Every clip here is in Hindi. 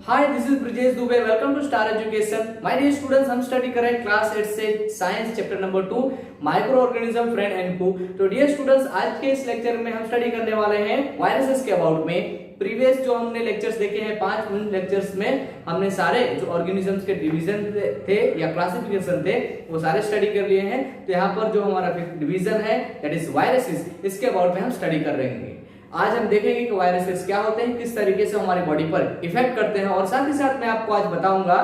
Hi this is Brijesh Dubey, welcome to star education. My dear students, हम स्टडी कर रहे हैं क्लास 8 से science chapter number 2 microorganism friend and कू। तो डियर स्टूडेंट्स, आज के इस लेक्चर में हम स्टडी करने वाले हैं वायरसेस के अबाउट में। प्रीवियस जो हमने लेक्चर्स देखे हैं 5 लेक्चर्स में हमने सारे जो ऑर्गेनिजम्स के डिवीजन थे या क्लासिफिकेशन थे वो सारे स्टडी कर लिए हैं। तो यहाँ पर जो हमारा डिवीजन है दैट इज वायरसेस, इसके अबाउट में हम स्टडी कर रहे हैं। आज हम देखेंगे कि वायरसेस क्या होते हैं, किस तरीके से हमारी बॉडी पर इफेक्ट करते हैं, और साथ ही साथ मैं आपको आज बताऊंगा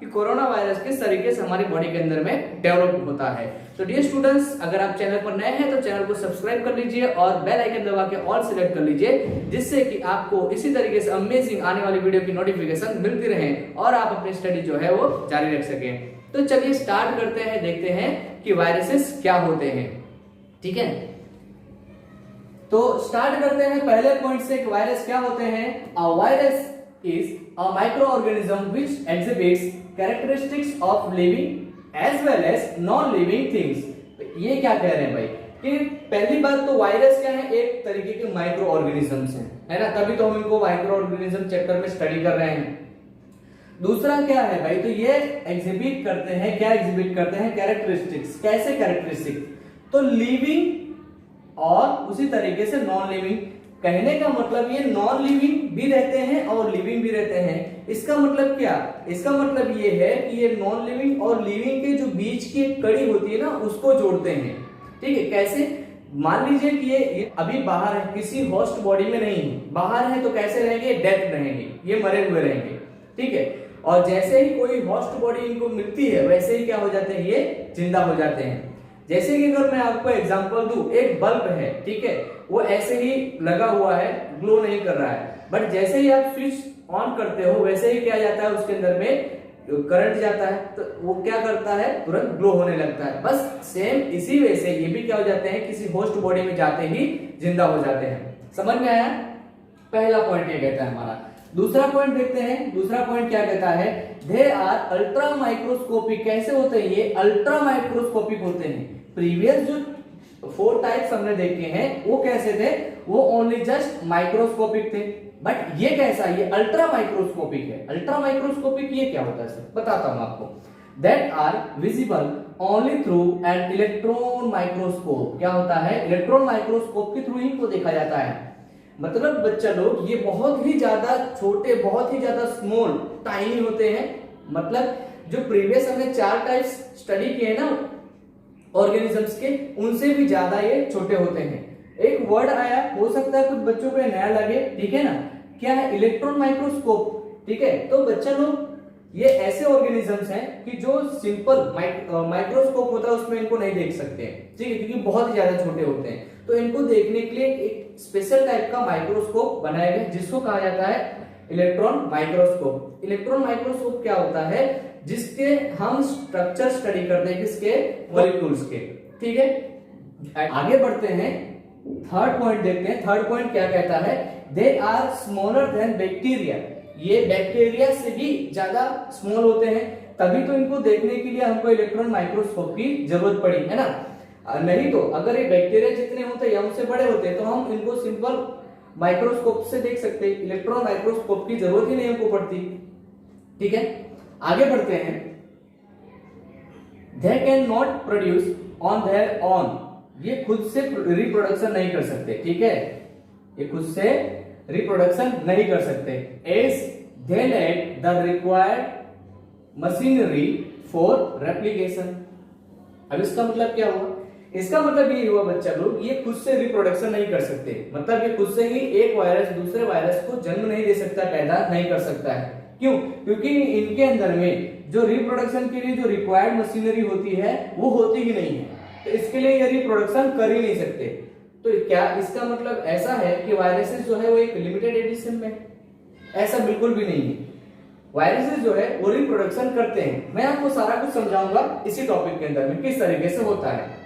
कि कोरोना वायरस किस तरीके से हमारी बॉडी के अंदर में डेवलप होता है। तो डियर स्टूडेंट्स, अगर आप चैनल पर नए हैं तो चैनल को सब्सक्राइब कर लीजिए और बेल आइकन दबा के ऑल सिलेक्ट कर लीजिए, जिससे कि आपको इसी तरीके से अमेजिंग आने वाली वीडियो की नोटिफिकेशन मिलती रहे और आप अपनी स्टडी जो है वो जारी रख सकें। तो चलिए स्टार्ट करते हैं, देखते हैं कि वायरसेस क्या होते हैं। ठीक है, तो स्टार्ट करते हैं पहले पॉइंट से कि वायरस क्या होते हैं। A virus is a micro organism which exhibits characteristics of living as well as non living things. तो ये क्या कह रहे हैं भाई कि पहली बात तो वायरस क्या है, एक तरीके के माइक्रो ऑर्गेनिजम्स हैं, है ना, तभी तो हम इनको माइक्रो ऑर्गेनिज्म चैप्टर में स्टडी कर रहे हैं। दूसरा क्या है भाई, तो ये एग्जिबिट करते हैं, क्या एग्जिबिट करते हैं, कैरेक्टरिस्टिक्स। कैसे कैरेक्टरिस्टिक, तो लिविंग और उसी तरीके से नॉन लिविंग। कहने का मतलब ये नॉन लिविंग भी रहते हैं और लिविंग भी रहते हैं। इसका मतलब क्या, इसका मतलब ये है कि ये नॉन लिविंग और लिविंग के जो बीच की एक कड़ी होती है ना, उसको जोड़ते हैं। ठीक है, कैसे, मान लीजिए कि ये अभी बाहर है, किसी होस्ट बॉडी में नहीं है, बाहर है, तो कैसे रहेंगे, डेथ रहेंगे, ये मरे हुए रहेंगे। ठीक है, और जैसे ही कोई होस्ट बॉडी इनको मिलती है वैसे ही क्या हो जाते हैं, ये जिंदा हो जाते हैं। जैसे कि अगर मैं आपको एग्जांपल दूं, एक बल्ब है, ठीक है, वो ऐसे ही लगा हुआ है, ग्लो नहीं कर रहा है, बट जैसे ही आप स्विच ऑन करते हो वैसे ही क्या जाता है, उसके अंदर में करंट जाता है, तो वो क्या करता है, तुरंत ग्लो होने लगता है। बस सेम इसी वजह से ये भी क्या हो जाते हैं, किसी होस्ट बॉडी में जाते ही जिंदा हो जाते हैं। समझ में आया? पहला पॉइंट ये कहता है हमारा। दूसरा पॉइंट देखते हैं, दूसरा पॉइंट क्या कहता है, दे आर अल्ट्रा माइक्रोस्कोपिक। कैसे होते हैं ये, अल्ट्रा माइक्रोस्कोपिक होते हैं। प्रीवियस जो 4 टाइप्स हमने देखे हैं वो कैसे थे, वो ओनली जस्ट माइक्रोस्कोपिक थे, बट ये कैसा, ये अल्ट्रा माइक्रोस्कोपिक है। अल्ट्रा माइक्रोस्कोपिक ये क्या होता है सर, बताता हूं आपको। That are visible only through an electron microscope. क्या होता है, इलेक्ट्रॉन माइक्रोस्कोप के थ्रू ही को देखा जाता है। मतलब बच्चा लोग ये बहुत ही ज्यादा छोटे, बहुत ही ज्यादा स्मॉल, टाइनी होते हैं। मतलब जो प्रीवियस हमने 4 टाइप्स स्टडी किए ना ऑर्गेनिजम्स के, उनसे भी ज्यादा ये छोटे होते हैं। एक वर्ड आया, हो सकता है कुछ बच्चों को नया लगे, ठीक है ना, क्या है, इलेक्ट्रॉन माइक्रोस्कोप। ठीक है, तो बच्चा लोग ये ऐसे ऑर्गेनिजम्स हैं कि जो सिंपल माइक्रोस्कोप होता है उसमें इनको नहीं देख सकते, ठीक है, क्योंकि बहुत ही ज्यादा छोटे होते हैं। तो इनको देखने के लिए एक स्पेशल टाइप का माइक्रोस्कोप बनाया गया जिसको कहा जाता है इलेक्ट्रॉन माइक्रोस्कोप। इलेक्ट्रॉन माइक्रोस्कोप क्या होता है, जिसके हम स्ट्रक्चर स्टडी करते हैं, किसके, मॉलिक्यूल्स के। ठीक है, आगे बढ़ते हैं, थर्ड पॉइंट देखते हैं। थर्ड पॉइंट क्या कहता है, they are smaller than bacteria. ये बैक्टीरिया से भी ज्यादा स्मॉल होते हैं, तभी तो इनको देखने के लिए हमको इलेक्ट्रॉन माइक्रोस्कोप की जरूरत पड़ी, है ना। नहीं तो अगर ये बैक्टीरिया जितने होते या उनसे बड़े होते तो हम इनको सिंपल माइक्रोस्कोप से देख सकते, इलेक्ट्रॉन माइक्रोस्कोप की जरूरत ही नहीं हमको पड़ती। ठीक है, आगे बढ़ते हैं। They can not produce on their on. ये खुद से रिप्रोडक्शन नहीं कर सकते, ठीक है, ये खुद से रिप्रोडक्शन नहीं कर सकते। As they lack the required machinery for replication. अब इसका मतलब क्या हुआ, इसका मतलब ये हुआ बच्चा लोग, ये खुद से रिप्रोडक्शन नहीं कर सकते। मतलब ये खुद से ही एक वायरस दूसरे वायरस को जन्म नहीं दे सकता, पैदा नहीं कर सकता है। क्यों, क्योंकि इनके अंदर में जो रिप्रोडक्शन के लिए जो रिक्वायर्ड मशीनरी होती है वो होती ही नहीं है, तो इसके लिए ये रिप्रोडक्शन कर ही नहीं सकते। तो क्या इसका मतलब ऐसा है कि वायरसेस जो है वो एक लिमिटेड एडिशन में, ऐसा बिल्कुल भी नहीं है। वायरसेस जो है वो रिप्रोडक्शन करते हैं। मैं आपको सारा कुछ समझाऊंगा इसी टॉपिक के अंदर में किस तरीके से होता है।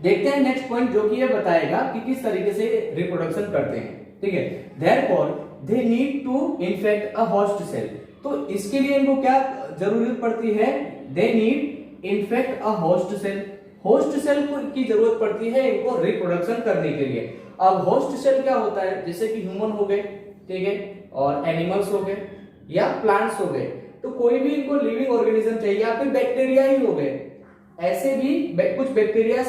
देखते हैं नेक्स्ट पॉइंट, जो कि ये बताएगा कि किस तरीके से रिप्रोडक्शन करते हैं। ठीक है, therefore they need to infect a host cell. तो इसके लिए इनको क्या जरूरत पड़ती है, they need infect a host cell. Host cell की जरूरत पड़ती है इनको रिप्रोडक्शन करने के लिए। अब होस्ट सेल क्या होता है, जैसे कि ह्यूमन हो गए, ठीक है, और एनिमल्स हो गए, या प्लांट्स हो गए, तो कोई भी इनको लिविंग ऑर्गेनिज्म चाहिए या फिर बैक्टीरिया ही हो गए, ऐसे भी कुछ बैक्टीरिया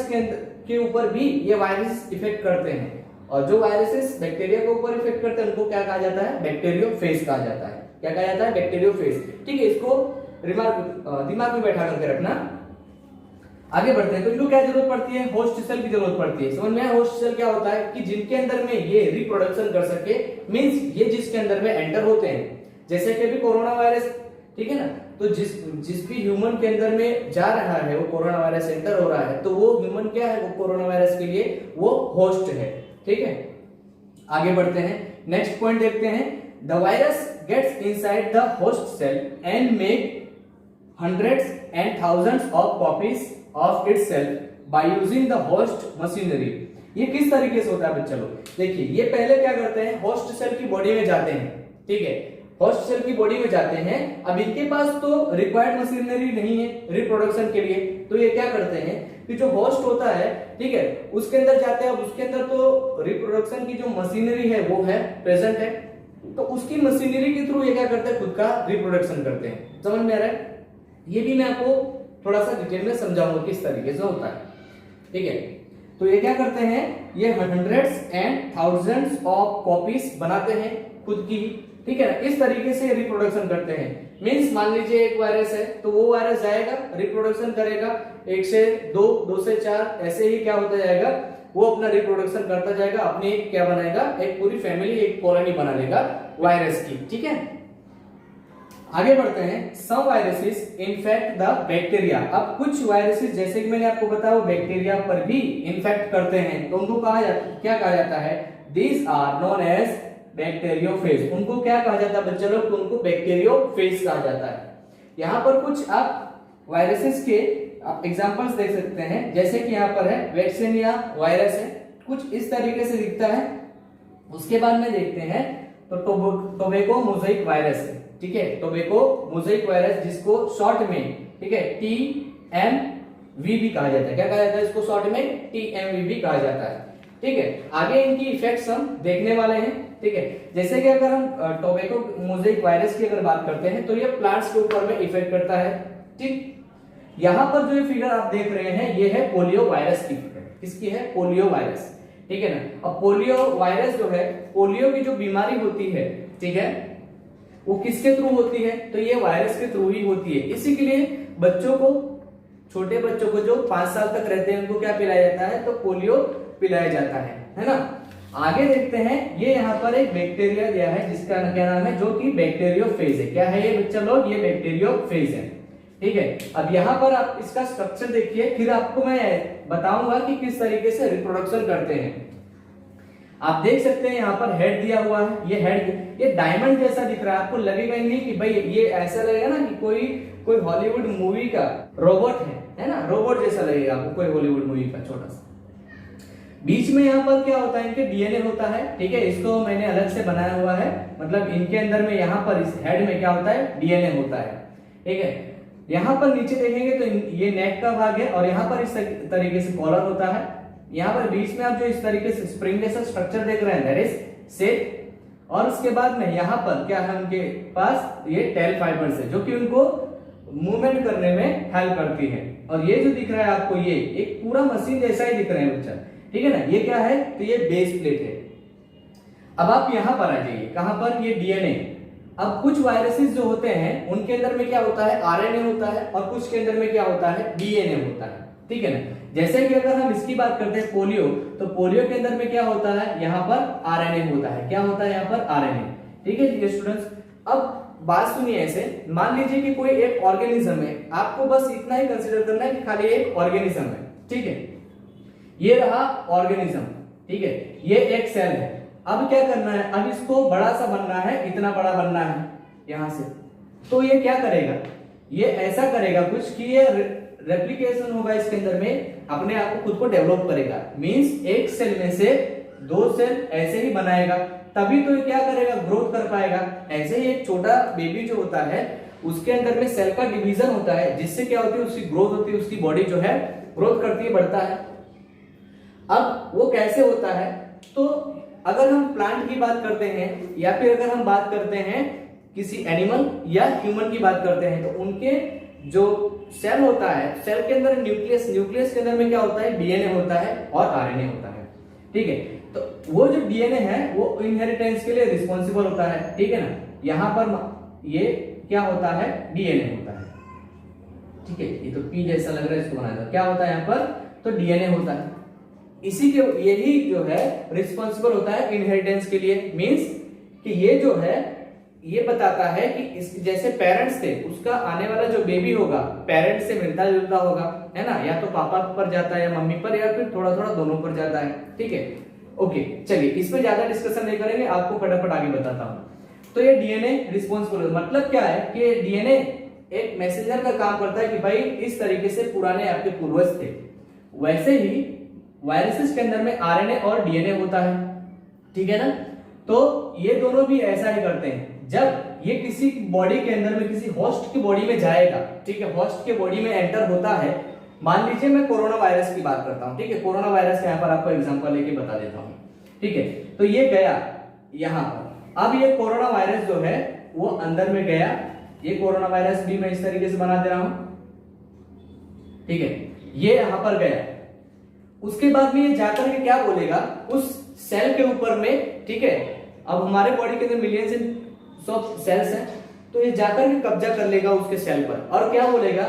के ऊपर भी ये वायरस इफेक्ट करते हैं। और जो वायरसेस बैक्टीरिया के ऊपर इफेक्ट करते हैं उनको क्या कहा जाता है, बैक्टीरियोफेज कहा जाता है। क्या कहा जाता है, बैक्टीरियोफेज। ठीक है, इसको दिमाग में बैठा करके रखना। आगे बढ़ते हैं। तो इनको क्या जरूरत पड़ती है, होस्ट सेल की जरूरत पड़ती है। समझ में आया होस्ट सेल क्या होता है, कि जिनके अंदर में ये रिप्रोडक्शन कर सके, मींस ये जिसके अंदर में एंटर होते हैं, जैसे कि अभी कोरोना वायरस, ठीक है ना, तो जिस भी ह्यूमन के अंदर में जा रहा है वो कोरोना वायरस एंटर हो रहा है, तो वो ह्यूमन क्या है, वो कोरोना वायरस के लिए वो होस्ट है। ठीक है, आगे बढ़ते हैं, नेक्स्ट पॉइंट देखते हैं। The virus gets inside the host cell and make hundreds and thousands of copies of itself by using the host machinery। ये किस तरीके से होता है बच्चा लोग, देखिए ये पहले क्या करते हैं, होस्ट सेल की बॉडी में जाते हैं। ठीक है, होस्ट सेल की बॉडी में जाते हैं। अब इनके पास तो रिक्वायर्ड मशीनरी नहीं है रिप्रोडक्शन के लिए, तो ये क्या करते हैं कि जो होस्ट होता है, ठीक है, उसके अंदर जाते हैं। अब उसके अंदर तो रिप्रोडक्शन की जो मशीनरी है वो है प्रेजेंट है, तो उसकी मशीनरी के थ्रू ये क्या करते हैं, खुद का रिप्रोडक्शन करते हैं। समझ में आ रहा है, ये भी मैं आपको थोड़ा सा डिटेल में समझाऊंगा किस तरीके से होता है। ठीक है, तो ये क्या करते हैं, ये hundreds and thousands of copies बनाते हैं खुद की। ठीक है ना, इस तरीके से रिप्रोडक्शन करते हैं। मींस मान लीजिए एक वायरस है, तो वो वायरस जाएगा, रिप्रोडक्शन करेगा, 1 से 2, 2 से 4, ऐसे ही क्या होता जाएगा, वो अपना रिप्रोडक्शन करता जाएगा, अपनी क्या बनाएगा, एक पूरी फैमिली, एक कॉलोनी बना लेगा वायरस की। ठीक है, आगे बढ़ते हैं। Some viruses infect the bacteria. अब कुछ वायरसेस जैसे कि मैंने आपको बताया वो बैक्टीरिया पर भी इन्फेक्ट करते हैं, तो उनको क्या कहा जाता है, these are known as bacteriophage. उनको क्या कहा जाता है बच्चे लोग, तो उनको बैक्टीरियोफेज कहा जाता है। यहाँ पर कुछ आप वायरसेस के आप एग्जांपल्स देख सकते हैं, जैसे कि यहाँ पर है वैक्सीनिया वायरस है, कुछ इस तरीके से दिखता है। उसके बाद में देखते हैं तो टोबैको मोज़ेक वायरस है। ठीक है, टोबैको मोज़ेक वायरस, जिसको शॉर्ट में, ठीक है, TMVB कहा जाता है। क्या कहा जाता है इसको शॉर्ट में, TMVB कहा जाता है। ठीक है, आगे इनकी इफेक्ट्स हम देखने वाले हैं। ठीक है, जैसे कि अगर हम टोबैको मोज़ेक वायरस की अगर बात करते हैं तो ये प्लांट्स के ऊपर में इफेक्ट करता है। ठीक, यहाँ पर जो फिगर आप देख रहे हैं ये है पोलियो वायरस की फिगर। किसकी है, पोलियो वायरस। ठीक है ना, अब पोलियो वायरस जो है, पोलियो की जो बीमारी होती है, ठीक है, वो किसके थ्रू होती है, तो ये वायरस के थ्रू ही होती है। इसी के लिए बच्चों को, छोटे बच्चों को जो 5 साल तक रहते हैं उनको क्या पिलाया जाता है, तो पोलियो पिलाया जाता है ना। आगे देखते हैं, ये यहाँ पर एक बैक्टीरिया दिया है जिसका क्या नाम है, जो कि बैक्टीरियोफेज है। क्या है ये बच्चा लोग, ये बैक्टीरियोफेज है। ठीक है, अब यहाँ पर आप इसका स्ट्रक्चर देखिए, फिर आपको मैं बताऊंगा कि किस तरीके से रिप्रोडक्शन करते हैं। आप देख सकते हैं यहाँ पर हेड दिया हुआ है, ये हेड ये डायमंड जैसा दिख रहा है। आपको लगेगा नहीं कि भाई ये ऐसा लगेगा ना कि कोई हॉलीवुड मूवी का रोबोट है ना, रोबोट जैसा लगेगा आपको, कोई हॉलीवुड मूवी का छोटा सा। बीच में यहाँ पर क्या होता है, इनके डीएनए होता है। ठीक है, इसको मैंने अलग से बनाया हुआ है, मतलब इनके अंदर में यहाँ पर इस हेड में क्या होता है, डीएनए होता है। ठीक है, यहाँ पर नीचे देखेंगे तो ये नेक का भाग है और यहाँ पर इस तरीके से कॉलर होता है। यहाँ पर बीच में आप जो इस तरीके से स्प्रिंग जैसा स्ट्रक्चर देख रहे हैं, दैट इज सेट। और उसके बाद में यहाँ पर क्या है, उनके पास ये टेल फाइबर्स है जो कि उनको मूवमेंट करने में हेल्प करती है। और ये जो दिख रहा है आपको, ये एक पूरा मशीन जैसा ही दिख रहा है बच्चा। ठीक है ना, ये क्या है, तो ये बेस प्लेट है। अब आप यहाँ पर आ जाइए, कहां पर, ये डीएनए। अब कुछ वायरसेस जो होते हैं उनके अंदर में क्या होता है, आरएनए होता है, और कुछ के अंदर में क्या होता है, डीएनए होता है। ठीक है ना, जैसे कि अगर हम इसकी बात करते हैं पोलियो, तो पोलियो के अंदर में क्या होता है, यहाँ पर आरएनए होता है। क्या होता है यहाँ पर, आरएनए। ठीक है स्टूडेंट्स, अब बात सुनिए ऐसे, मान लीजिए कि कोई एक ऑर्गेनिज्म है, आपको बस इतना ही कंसीडर करना है कि खाली एक ऑर्गेनिज्म है। ठीक है, ये रहा ऑर्गेनिज्म। ठीक है, ये एक सेल है। अब क्या करना है, अब इसको बड़ा सा बनना है, इतना बड़ा बनना है यहां से। तो ये क्या करेगा, ये ऐसा करेगा कुछ कि ये रेप्लिकेशन होगा इसके अंदर में, अपने आप को खुद को डेवलप करेगा। मींस एक सेल में से 2 सेल ऐसे ही बनाएगा, तभी तो ये क्या करेगा, ग्रोथ कर पाएगा। ऐसे ही एक छोटा बेबी जो होता है उसके अंदर में सेल का डिवीजन होता है, जिससे क्या होती है, उसकी ग्रोथ होती है, उसकी बॉडी जो है ग्रोथ करती है, बढ़ता है। अब वो कैसे होता है, तो अगर हम प्लांट की बात करते हैं या फिर अगर हम बात करते हैं किसी एनिमल या ह्यूमन की बात करते हैं तो उनके जो सेल होता है, सेल के अंदर न्यूक्लियस के अंदर में क्या होता है, डीएनए होता है और आरएनए होता है। ठीक है, तो वो जो डीएनए है वो इनहेरिटेंस के लिए रिस्पॉन्सिबल होता है। ठीक है ना, यहाँ पर ये क्या होता है, डीएनए होता है। ठीक है, ये तो पी जैसा लग रहा है, इसको बनाया था, क्या होता है यहाँ पर, तो डीएनए होता है। इसी के यही जो है रिस्पॉन्सिबल होता है इनहेरिटेंस के लिए। मींस कि ये जो है ये बताता है कि इस जैसे पेरेंट्स थे, उसका आने वाला जो बेबी होगा पेरेंट्स से मिलता जुलता होगा, है ना, या तो पापा पर जाता है या मम्मी पर, या फिर थोड़ा थोड़ा दोनों पर जाता है। ठीक है, ओके, चलिए इस पे ज्यादा डिस्कशन नहीं करेंगे, आपको फटाफट आगे बताता हूं। तो ये डीएनए रिस्पॉन्सिबल मतलब क्या है कि डीएनए एक मैसेंजर का काम करता है कि भाई इस तरीके से पुराने आपके पूर्वज थे, वैसे ही वायरसेस के अंदर में आरएनए और डीएनए होता है। ठीक है ना, तो ये दोनों भी ऐसा ही करते हैं। जब ये किसी बॉडी के अंदर में किसी होस्ट की बॉडी में जाएगा, ठीक है, होस्ट के बॉडी में एंटर होता है, मान लीजिए मैं कोरोना वायरस की बात करता हूं। ठीक है, कोरोना वायरस यहाँ पर आपको एग्जांपल लेके बता देता हूं। ठीक है, तो ये गया यहां पर, अब ये कोरोना वायरस जो है वो अंदर में गया, ये कोरोना वायरस भी मैं इस तरीके से बना दे रहा हूं। ठीक है, ये यहां पर गया, उसके बाद में ये जाकर के क्या बोलेगा उस सेल के ऊपर में। ठीक है, अब हमारे बॉडी के अंदर मिलियंस ऑफ सेल्स हैं, तो ये जाकर के कब्जा कर लेगा उसके सेल पर और क्या बोलेगा,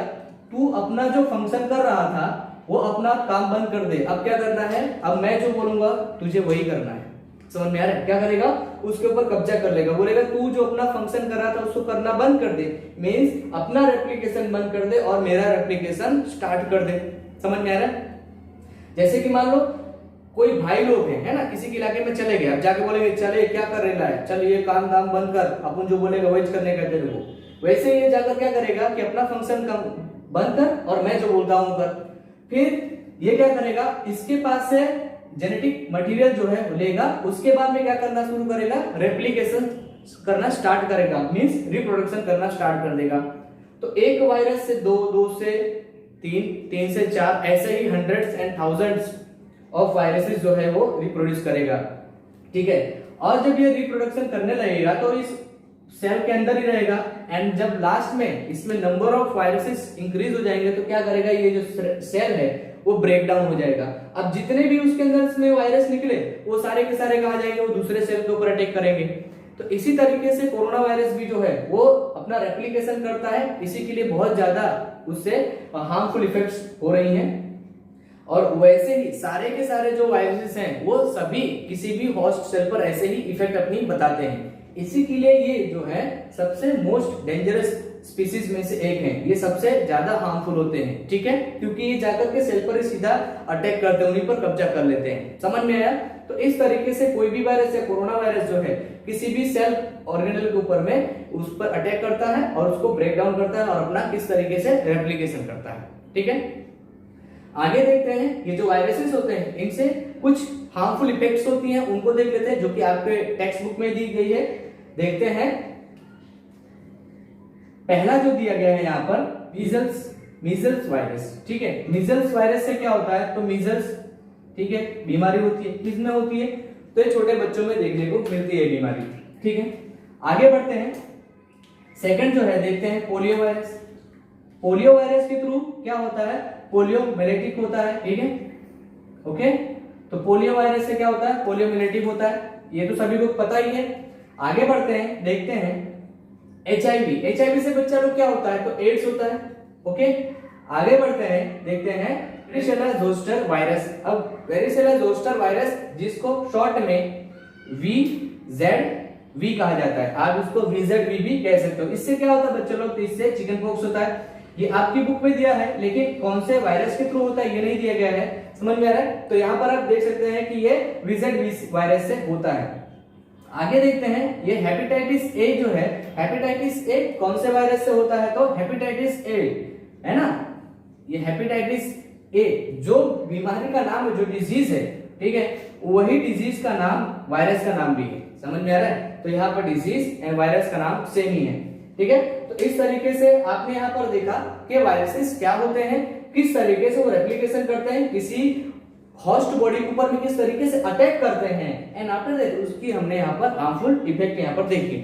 तू अपना जो फंक्शन कर रहा था वो अपना काम बंद कर दे, अब क्या करना है, अब मैं जो बोलूंगा तुझे वही करना है। समझ में आ रहा है, क्या करेगा, उसके ऊपर कब्जा कर लेगा, बोलेगा तू जो अपना फंक्शन कर रहा था उसको करना बंद कर दे, मींस अपना रेप्लिकेशन बंद कर दे और मेरा रेप्लिकेशन स्टार्ट कर दे। समझ में आ रहा है, जैसे कि मान लो कोई भाई लोग हैं, है ना, किसी के इलाके में चले गए, अब जाके बोलेंगे चले क्या कर रहा है, चल ये काम दाम बंद कर, अपन जो बोलेगा वही करने का तेरे को। वैसे ये जाकर क्या करेगा कि अपना फंक्शन बंद कर और मैं जो बोलता हूं कर। फिर ये क्या करेगा, इसके पास से जेनेटिक मटेरियल जो है लेगा, उसके बाद में क्या करना शुरू करेगा, रेप्लिकेशन करना स्टार्ट करेगा, मींस रिप्रोडक्शन करना स्टार्ट कर देगा। तो एक वायरस से दो, दो से तीन, तीन से चार, ऐसे ही hundreds and thousands of viruses जो है वो रिप्रोड्यूस करेगा। ठीक है, और जब ये रिप्रोडक्शन करने लगेगा तो इस सेल के अंदर ही रहेगा, एंड जब लास्ट में इसमें नंबर ऑफ वायरसेस इंक्रीज हो जाएंगे तो क्या करेगा, ये जो सेल है वो ब्रेक डाउन हो जाएगा। अब जितने भी उसके अंदर में वायरस निकले वो सारे के सारे कहां जाएंगे, वो दूसरे सेल के ऊपर अटैक करेंगे। तो इसी तरीके से कोरोना वायरस भी जो है वो अपना रेप्लिकेशन करता है, इसी के लिए बहुत ज्यादा उससे हार्मफुल इफेक्ट्स हो रही हैं। और वैसे ही सारे के सारे जो वायरसेस हैं वो सभी किसी भी होस्ट सेल पर ऐसे ही इफेक्ट अपनी बताते हैं। इसी के लिए ये जो है सबसे मोस्ट डेंजरस स्पीसीज में से एक है, ये सबसे ज्यादा हार्मफुल होते हैं। ठीक है, क्योंकि ये जाकर के सेल पर सीधा अटैक करते हैं, उन्हीं पर कब्जा कर लेते हैं। समझ में आया, तो इस तरीके से कोई भी वायरस या कोरोना वायरस जो है किसी भी सेल ऑर्गेनेल के ऊपर में उस पर अटैक करता है और उसको ब्रेक डाउन करता है और अपना किस तरीके से रेप्लिकेशन करता है। ठीक है, आगे देखते हैं, ये जो वायरसेस होते हैं इनसे कुछ हार्मफुल इफेक्ट्स होती हैं, उनको देख लेते हैं, जो कि आपके टेक्स्ट बुक में दी गई है। देखते हैं, पहला जो दिया गया है यहाँ पर मीजल्स वायरस। ठीक है, मीजल्स वायरस से क्या होता है, तो मीजल्स, ठीक है, बीमारी होती है, किसमें होती है, तो ये छोटे बच्चों में देखने को मिलती है बीमारी। ठीक है, आगे बढ़ते हैं, सेकंड जो है देखते हैं पोलियो वायरस। पोलियो वायरस के थ्रू क्या होता है, पोलियो मिलेटिक होता है। ठीक है, ओके, तो पोलियो वायरस से क्या होता है, पोलियो मिलेटिक होता है, ये तो सभी को पता ही है। आगे बढ़ते हैं, देखते हैं HIV से बच्चा लोग क्या होता है, तो एड्स होता है। ओके, आगे बढ़ते हैं, देखते हैं वेरिसेला जोस्टर वायरस। अब वेरिसेला जोस्टर वायरस जिसको शॉर्ट में VZV कहा जाता है, आप उसको VZV भी कह सकते हो। इससे क्या होता है बच्चों लोग, तो इससे चिकन पॉक्स होता है। ये आपकी बुक में दिया है, लेकिन कौन से वायरस के थ्रू होता है ये नहीं दिया गया है। समझ में आ रहा है, तो यहाँ पर आप देख सकते हैं कि ये VZV वायरस से होता है। आगे देखते हैं, ये हेपेटाइटिस ए जो है, हेपेटाइटिस ए कौन से वायरस से होता है, तो हेपेटाइटिस ए, है ना, ये हेपेटाइटिस ए जो बीमारी का नाम है, जो डिजीज है, ठीक है, वही डिजीज का नाम वायरस का नाम भी है। समझ में आ रहा है, तो यहाँ पर डिजीज एंड वायरस का नाम सेम ही है। ठीक है, तो इस तरीके से आपने यहाँ पर देखा कि वायरसेस क्या होते हैं, किस तरीके से वो रेप्लिकेशन करते हैं, किसी होस्ट बॉडी के ऊपर में किस तरीके से अटैक करते हैं, एंड आफ्टर दैट उसकी हमने यहाँ पर हार्मफुल इफेक्ट यहाँ पर देखी।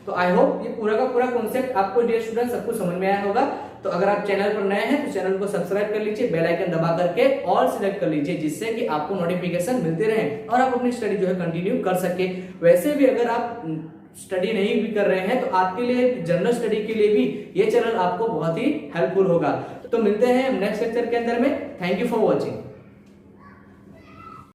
तो आई होप ये पूरा का पूरा कॉन्सेप्ट आपको डियर स्टूडेंट सबको समझ में आया होगा। तो अगर आप चैनल पर नए हैं तो चैनल को सब्सक्राइब कर लीजिए, बेल आइकन दबा करके ऑल सिलेक्ट कर लीजिए, जिससे कि आपको नोटिफिकेशन मिलते रहे और आप अपनी स्टडी जो है कंटिन्यू कर सके। वैसे भी अगर आप स्टडी नहीं भी कर रहे हैं तो आपके लिए जनरल स्टडी के लिए भी ये चैनल आपको बहुत ही हेल्पफुल होगा। तो मिलते हैं नेक्स्ट लेक्चर के अंदर में। Thank you for watching.